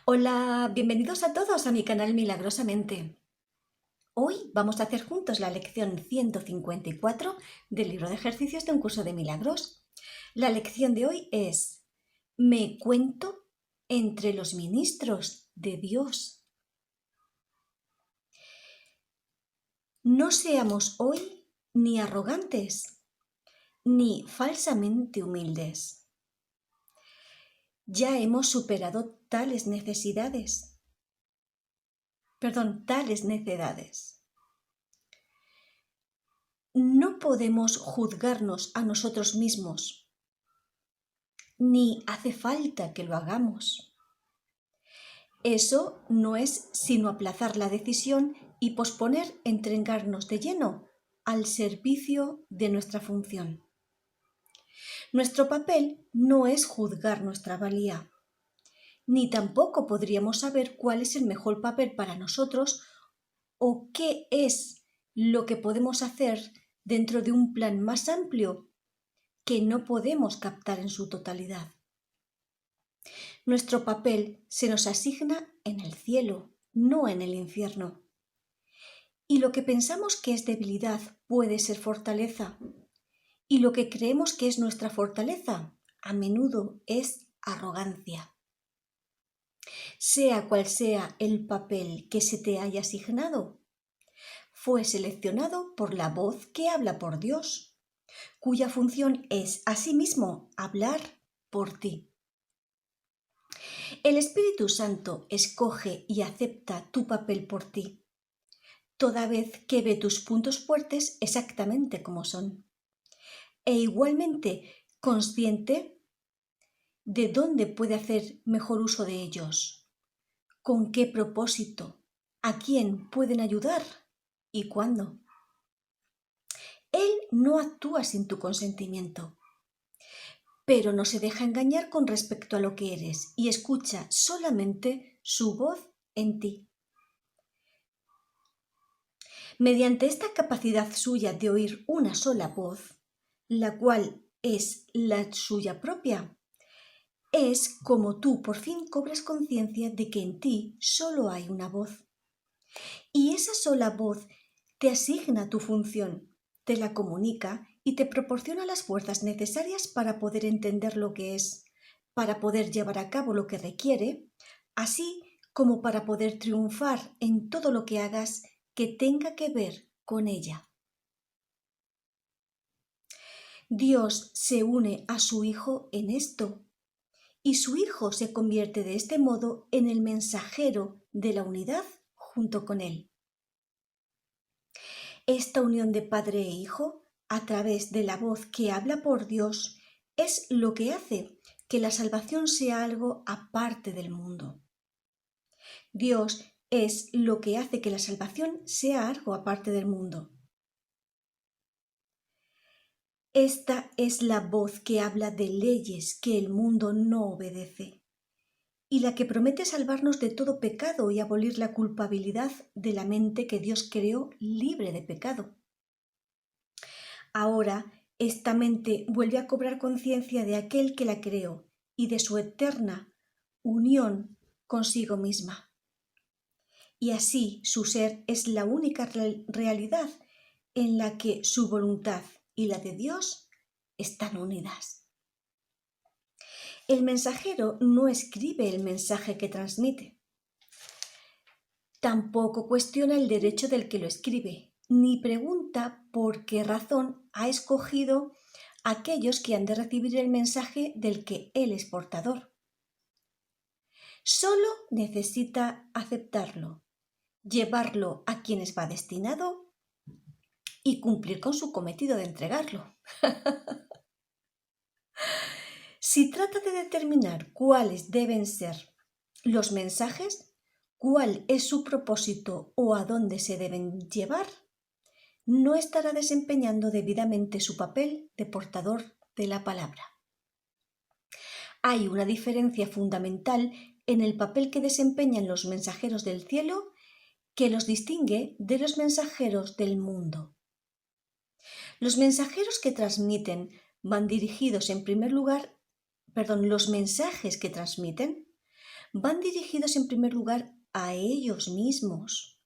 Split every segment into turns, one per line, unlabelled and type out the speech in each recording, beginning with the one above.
Hola, bienvenidos a todos a mi canal Milagrosamente. Hoy vamos a hacer juntos la lección 154 del libro de ejercicios de un curso de milagros. La lección de hoy es: me cuento entre los ministros de Dios. No seamos hoy ni arrogantes, ni falsamente humildes. Ya hemos superado tales necedades. No podemos juzgarnos a nosotros mismos, ni hace falta que lo hagamos. Eso no es sino aplazar la decisión y posponer entregarnos de lleno al servicio de nuestra función. Nuestro papel no es juzgar nuestra valía, ni tampoco podríamos saber cuál es el mejor papel para nosotros o qué es lo que podemos hacer dentro de un plan más amplio que no podemos captar en su totalidad. Nuestro papel se nos asigna en el cielo, no en el infierno. Y lo que pensamos que es debilidad puede ser fortaleza. Y lo que creemos que es nuestra fortaleza, a menudo es arrogancia. Sea cual sea el papel que se te haya asignado, fue seleccionado por la voz que habla por Dios, cuya función es asimismo hablar por ti. El Espíritu Santo escoge y acepta tu papel por ti, toda vez que ve tus puntos fuertes exactamente como son, e igualmente consciente de dónde puede hacer mejor uso de ellos, con qué propósito, a quién pueden ayudar y cuándo. Él no actúa sin tu consentimiento, pero no se deja engañar con respecto a lo que eres y escucha solamente su voz en ti. Mediante esta capacidad suya de oír una sola voz, la cual es la suya propia, es como tú por fin cobras conciencia de que en ti solo hay una voz. Y esa sola voz te asigna tu función, te la comunica y te proporciona las fuerzas necesarias para poder entender lo que es, para poder llevar a cabo lo que requiere, así como para poder triunfar en todo lo que hagas que tenga que ver con ella. Dios se une a su Hijo en esto, y su Hijo se convierte de este modo en el mensajero de la unidad junto con él. Esta unión de Padre e Hijo, a través de la voz que habla por Dios, es lo que hace que la salvación sea algo aparte del mundo. Dios es lo que hace que la salvación sea algo aparte del mundo. Esta es la voz que habla de leyes que el mundo no obedece y la que promete salvarnos de todo pecado y abolir la culpabilidad de la mente que Dios creó libre de pecado. Ahora, esta mente vuelve a cobrar conciencia de aquel que la creó y de su eterna unión consigo misma. Y así su ser es la única realidad en la que su voluntad y la de Dios están unidas. El mensajero no escribe el mensaje que transmite. Tampoco cuestiona el derecho del que lo escribe, ni pregunta por qué razón ha escogido a aquellos que han de recibir el mensaje del que él es portador. Solo necesita aceptarlo, llevarlo a quienes va destinado y cumplir con su cometido de entregarlo. Si trata de determinar cuáles deben ser los mensajes, cuál es su propósito o a dónde se deben llevar, no estará desempeñando debidamente su papel de portador de la palabra. Hay una diferencia fundamental en el papel que desempeñan los mensajeros del cielo que los distingue de los mensajeros del mundo. Los mensajeros que transmiten van dirigidos en primer lugar, los mensajes que transmiten van dirigidos en primer lugar a ellos mismos.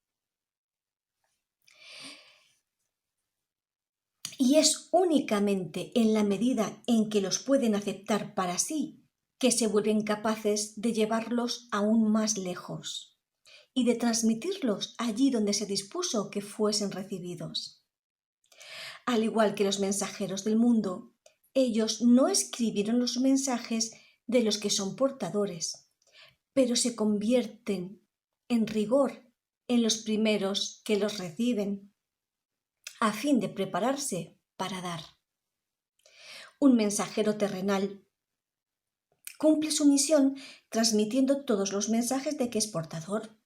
Y es únicamente en la medida en que los pueden aceptar para sí que se vuelven capaces de llevarlos aún más lejos y de transmitirlos allí donde se dispuso que fuesen recibidos. Al igual que los mensajeros del mundo, ellos no escribieron los mensajes de los que son portadores, pero se convierten en rigor en los primeros que los reciben, a fin de prepararse para dar. Un mensajero terrenal cumple su misión transmitiendo todos los mensajes de que es portador.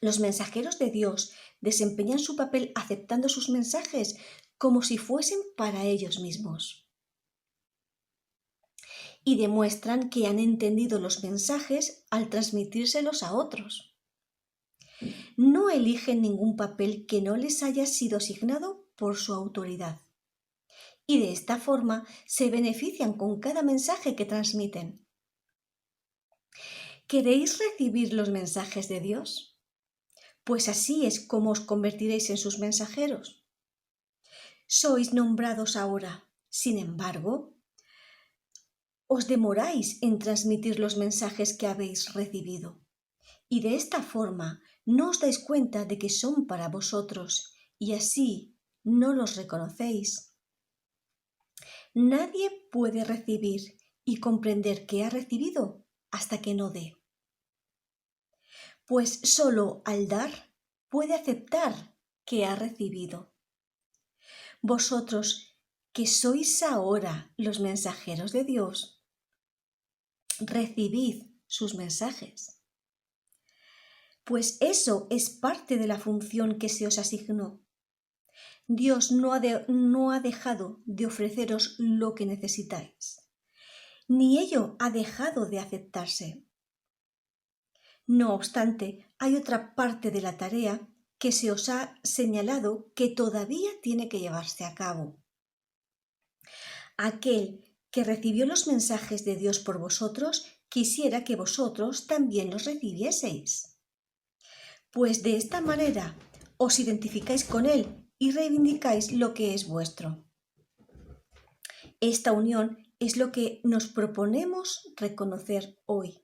Los mensajeros de Dios desempeñan su papel aceptando sus mensajes como si fuesen para ellos mismos. Y demuestran que han entendido los mensajes al transmitírselos a otros. No eligen ningún papel que no les haya sido asignado por su autoridad. Y de esta forma se benefician con cada mensaje que transmiten. ¿Queréis recibir los mensajes de Dios? Pues así es como os convertiréis en sus mensajeros. Sois nombrados ahora, sin embargo, os demoráis en transmitir los mensajes que habéis recibido. Y de esta forma no os dais cuenta de que son para vosotros y así no los reconocéis. Nadie puede recibir y comprender que ha recibido hasta que no dé. Pues solo al dar puede aceptar que ha recibido. Vosotros, que sois ahora los mensajeros de Dios, recibid sus mensajes. Pues eso es parte de la función que se os asignó. Dios no ha dejado de ofreceros lo que necesitáis, ni ello ha dejado de aceptarse. No obstante, hay otra parte de la tarea que se os ha señalado que todavía tiene que llevarse a cabo. Aquel que recibió los mensajes de Dios por vosotros quisiera que vosotros también los recibieseis. Pues de esta manera os identificáis con Él y reivindicáis lo que es vuestro. Esta unión es lo que nos proponemos reconocer hoy.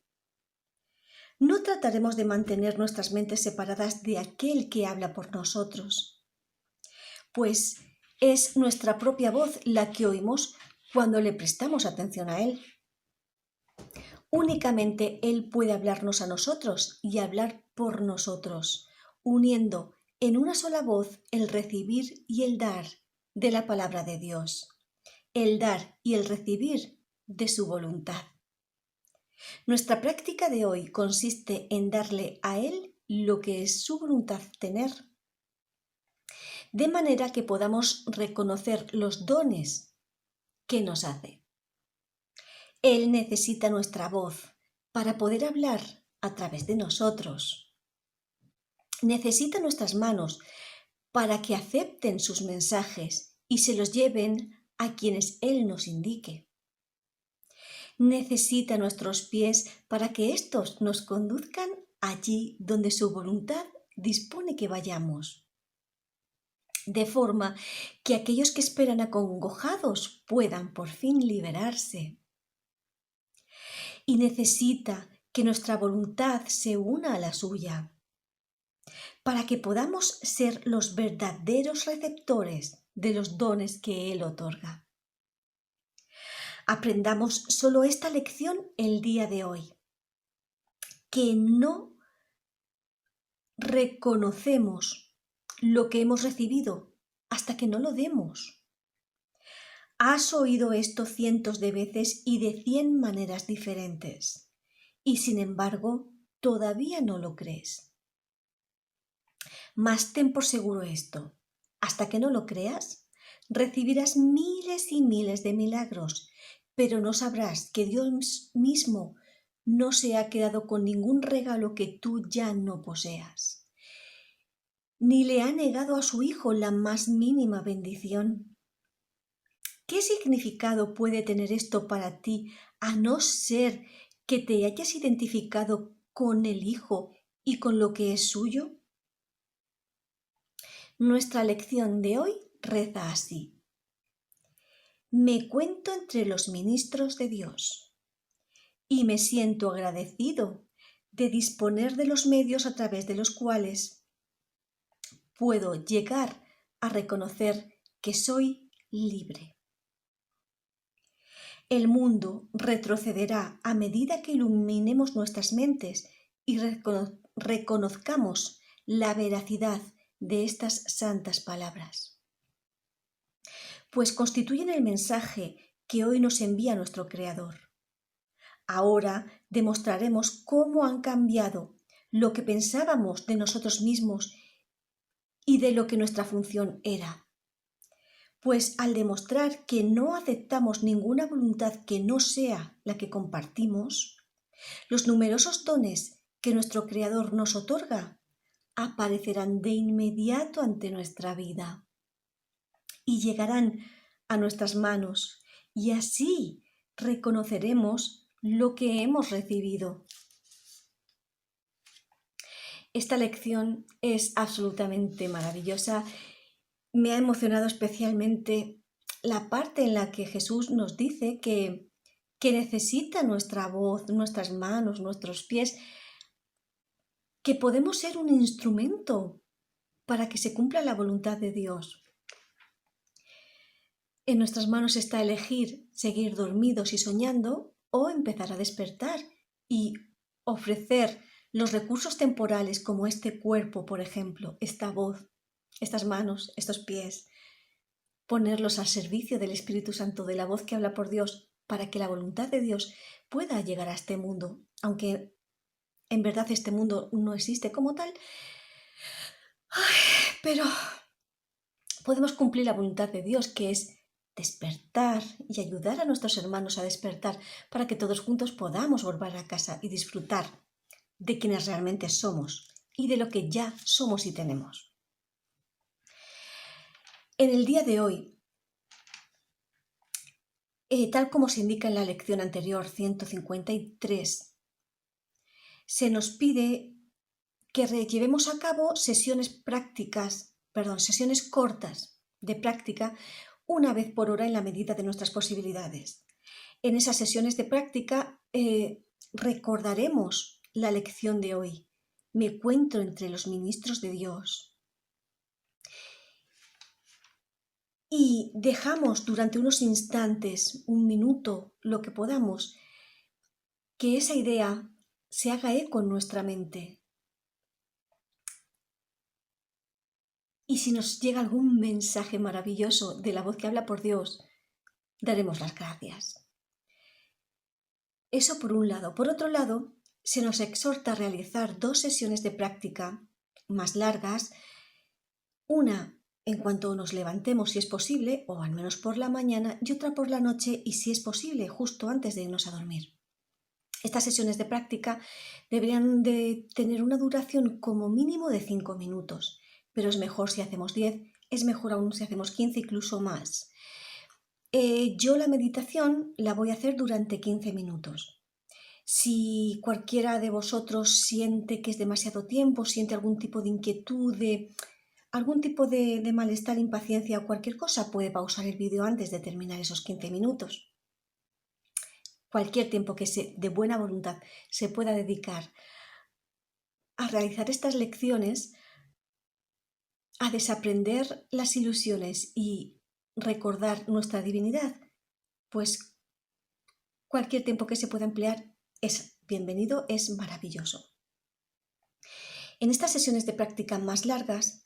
No trataremos de mantener nuestras mentes separadas de aquel que habla por nosotros, pues es nuestra propia voz la que oímos cuando le prestamos atención a Él. Únicamente Él puede hablarnos a nosotros y hablar por nosotros, uniendo en una sola voz el recibir y el dar de la palabra de Dios, el dar y el recibir de su voluntad. Nuestra práctica de hoy consiste en darle a Él lo que es su voluntad tener, de manera que podamos reconocer los dones que nos hace. Él necesita nuestra voz para poder hablar a través de nosotros. Necesita nuestras manos para que acepten sus mensajes y se los lleven a quienes Él nos indique. Necesita nuestros pies para que éstos nos conduzcan allí donde su voluntad dispone que vayamos. De forma que aquellos que esperan acongojados puedan por fin liberarse. Y necesita que nuestra voluntad se una a la suya, para que podamos ser los verdaderos receptores de los dones que Él otorga. Aprendamos solo esta lección el día de hoy, que no reconocemos lo que hemos recibido hasta que no lo demos. Has oído esto cientos de veces y de 100 maneras diferentes, y sin embargo todavía no lo crees. Mas ten por seguro esto, hasta que no lo creas, recibirás miles y miles de milagros, pero no sabrás que Dios mismo no se ha quedado con ningún regalo que tú ya no poseas, ni le ha negado a su Hijo la más mínima bendición. ¿Qué significado puede tener esto para ti a no ser que te hayas identificado con el Hijo y con lo que es suyo? Nuestra lección de hoy reza así: me cuento entre los ministros de Dios y me siento agradecido de disponer de los medios a través de los cuales puedo llegar a reconocer que soy libre. El mundo retrocederá a medida que iluminemos nuestras mentes y reconozcamos la veracidad de estas santas palabras, pues constituyen el mensaje que hoy nos envía nuestro Creador. Ahora demostraremos cómo han cambiado lo que pensábamos de nosotros mismos y de lo que nuestra función era. Pues al demostrar que no aceptamos ninguna voluntad que no sea la que compartimos, los numerosos dones que nuestro Creador nos otorga aparecerán de inmediato ante nuestra vida y llegarán a nuestras manos, y así reconoceremos lo que hemos recibido. Esta lección es absolutamente maravillosa. Me ha emocionado especialmente la parte en la que Jesús nos dice que necesita nuestra voz, nuestras manos, nuestros pies, que podemos ser un instrumento para que se cumpla la voluntad de Dios. En nuestras manos está elegir seguir dormidos y soñando o empezar a despertar y ofrecer los recursos temporales como este cuerpo, por ejemplo, esta voz, estas manos, estos pies, ponerlos al servicio del Espíritu Santo, de la voz que habla por Dios, para que la voluntad de Dios pueda llegar a este mundo, aunque en verdad este mundo no existe como tal, pero podemos cumplir la voluntad de Dios, que es despertar y ayudar a nuestros hermanos a despertar para que todos juntos podamos volver a casa y disfrutar de quienes realmente somos y de lo que ya somos y tenemos. En el día de hoy, tal como se indica en la lección anterior 153, se nos pide que llevemos a cabo sesiones cortas de práctica una vez por hora en la medida de nuestras posibilidades. En esas sesiones de práctica recordaremos la lección de hoy. Me encuentro entre los ministros de Dios. Y dejamos durante unos instantes, un minuto, lo que podamos, que esa idea se haga eco en nuestra mente. Y si nos llega algún mensaje maravilloso de la voz que habla por Dios, daremos las gracias. Eso por un lado. Por otro lado, se nos exhorta a realizar 2 sesiones de práctica más largas, una en cuanto nos levantemos si es posible, o al menos por la mañana, y otra por la noche y si es posible, justo antes de irnos a dormir. Estas sesiones de práctica deberían de tener una duración como mínimo de 5 minutos, pero es mejor si hacemos 10, es mejor aún si hacemos 15, incluso más. Yo la meditación la voy a hacer durante 15 minutos. Si cualquiera de vosotros siente que es demasiado tiempo, siente algún tipo de inquietud, algún tipo de malestar, impaciencia o cualquier cosa, puede pausar el vídeo antes de terminar esos 15 minutos. Cualquier tiempo que de buena voluntad se pueda dedicar a realizar estas lecciones, a desaprender las ilusiones y recordar nuestra divinidad, pues cualquier tiempo que se pueda emplear es bienvenido, es maravilloso. En estas sesiones de práctica más largas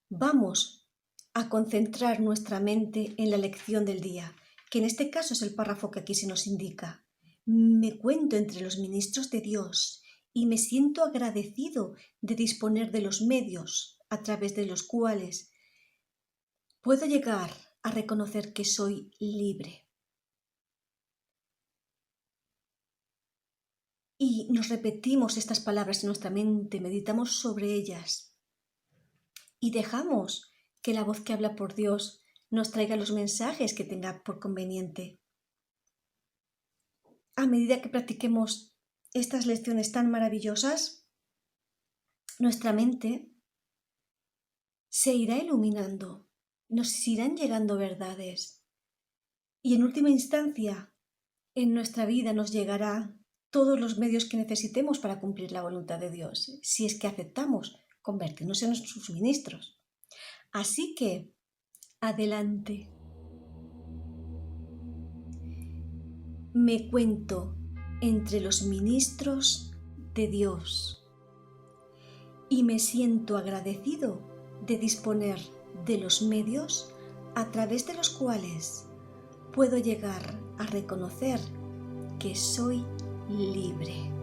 vamos a concentrar nuestra mente en la lección del día, que en este caso es el párrafo que aquí se nos indica. Me cuento entre los ministros de Dios y me siento agradecido de disponer de los medios a través de los cuales puedo llegar a reconocer que soy libre. Y nos repetimos estas palabras en nuestra mente, meditamos sobre ellas y dejamos que la voz que habla por Dios nos traiga los mensajes que tenga por conveniente. A medida que practiquemos estas lecciones tan maravillosas, nuestra mente se irá iluminando, nos irán llegando verdades y en última instancia en nuestra vida nos llegará todos los medios que necesitemos para cumplir la voluntad de Dios, si es que aceptamos convertirnos en sus ministros. Así que, adelante. Me cuento entre los ministros de Dios y me siento agradecido de disponer de los medios a través de los cuales puedo llegar a reconocer que soy libre.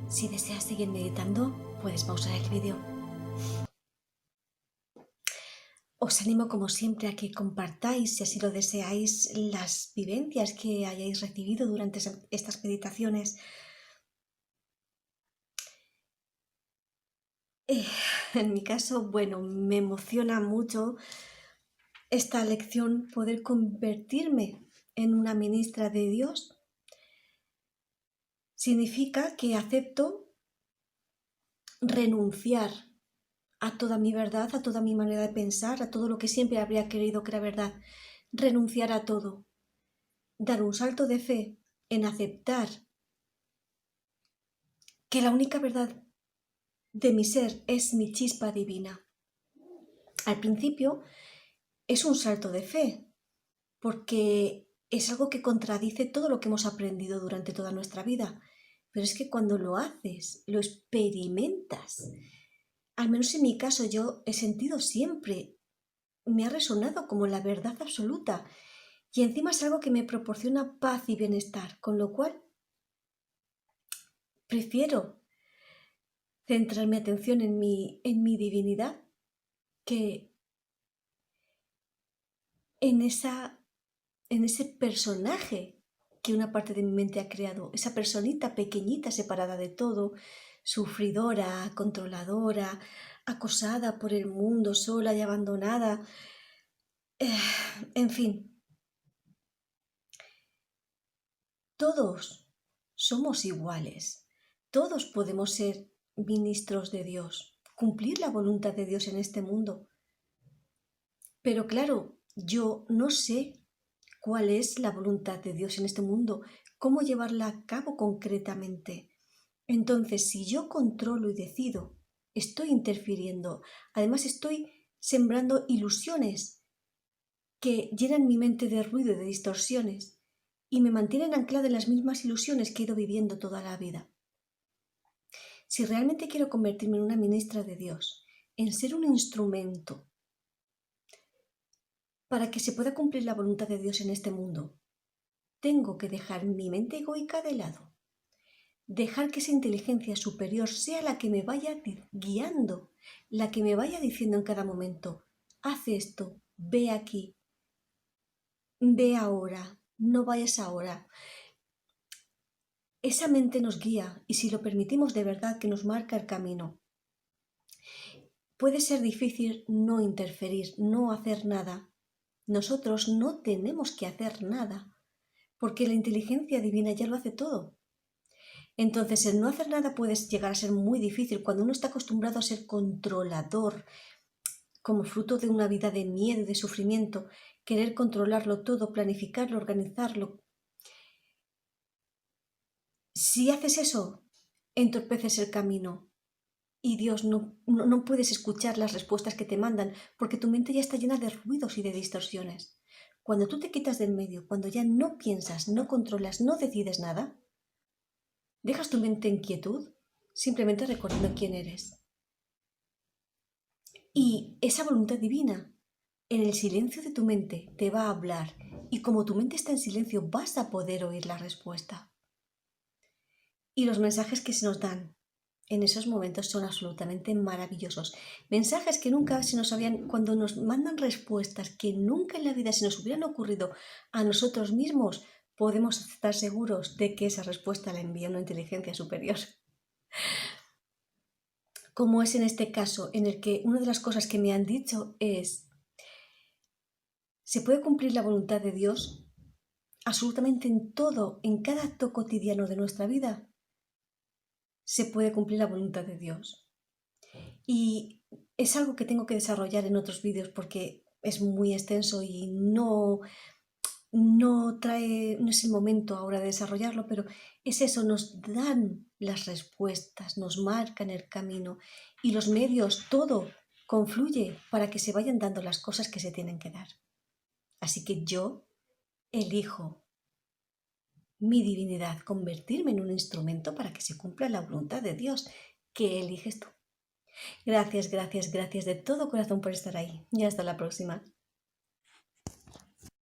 Si deseas seguir meditando, puedes pausar el vídeo. Os animo como siempre a que compartáis, si así lo deseáis, las vivencias que hayáis recibido durante estas meditaciones. En mi caso, bueno, me emociona mucho esta lección, poder convertirme en una ministra de Dios. Significa que acepto renunciar a toda mi verdad, a toda mi manera de pensar, a todo lo que siempre habría creído que era verdad. Renunciar a todo. Dar un salto de fe en aceptar que la única verdad de mi ser es mi chispa divina. Al principio es un salto de fe, porque es algo que contradice todo lo que hemos aprendido durante toda nuestra vida. Pero es que cuando lo haces, lo experimentas. Al menos en mi caso yo he sentido siempre, me ha resonado como la verdad absoluta. Y encima es algo que me proporciona paz y bienestar, con lo cual prefiero centrar mi atención en mi divinidad que en ese personaje que una parte de mi mente ha creado, esa personita pequeñita separada de todo, sufridora, controladora, acosada por el mundo, sola y abandonada. En fin, todos somos iguales, todos podemos ser ministros de Dios, cumplir la voluntad de Dios en este mundo. Pero claro, yo no sé cuál es la voluntad de Dios en este mundo, cómo llevarla a cabo concretamente. Entonces, si yo controlo y decido, estoy interfiriendo. Además, estoy sembrando ilusiones que llenan mi mente de ruido y de distorsiones y me mantienen anclada en las mismas ilusiones que he ido viviendo toda la vida. Si realmente quiero convertirme en una ministra de Dios, en ser un instrumento para que se pueda cumplir la voluntad de Dios en este mundo, tengo que dejar mi mente egoica de lado. Dejar que esa inteligencia superior sea la que me vaya guiando, la que me vaya diciendo en cada momento, haz esto, ve aquí, ve ahora, no vayas ahora. Esa mente nos guía y si lo permitimos de verdad que nos marca el camino. Puede ser difícil no interferir, no hacer nada. Nosotros no tenemos que hacer nada, porque la inteligencia divina ya lo hace todo. Entonces, el no hacer nada puede llegar a ser muy difícil cuando uno está acostumbrado a ser controlador, como fruto de una vida de miedo y de sufrimiento, querer controlarlo todo, planificarlo, organizarlo. Si haces eso, entorpeces el camino y Dios no puedes escuchar las respuestas que te mandan porque tu mente ya está llena de ruidos y de distorsiones. Cuando tú te quitas del medio, cuando ya no piensas, no controlas, no decides nada, dejas tu mente en quietud, simplemente recordando quién eres. Y esa voluntad divina, en el silencio de tu mente, te va a hablar. Y como tu mente está en silencio, vas a poder oír la respuesta. Y los mensajes que se nos dan en esos momentos son absolutamente maravillosos. Mensajes que nunca se nos habían, cuando nos mandan respuestas que nunca en la vida se nos hubieran ocurrido a nosotros mismos, podemos estar seguros de que esa respuesta la envía una inteligencia superior. Como es en este caso, en el que una de las cosas que me han dicho es: se puede cumplir la voluntad de Dios absolutamente en todo, en cada acto cotidiano de nuestra vida. Se puede cumplir la voluntad de Dios. Y es algo que tengo que desarrollar en otros vídeos porque es muy extenso y no es el momento ahora de desarrollarlo, pero es eso, nos dan las respuestas, nos marcan el camino y los medios, todo confluye para que se vayan dando las cosas que se tienen que dar. Así que yo elijo mi divinidad, convertirme en un instrumento para que se cumpla la voluntad de Dios. ¿Qué eliges tú? Gracias, gracias, gracias de todo corazón por estar ahí y hasta la próxima.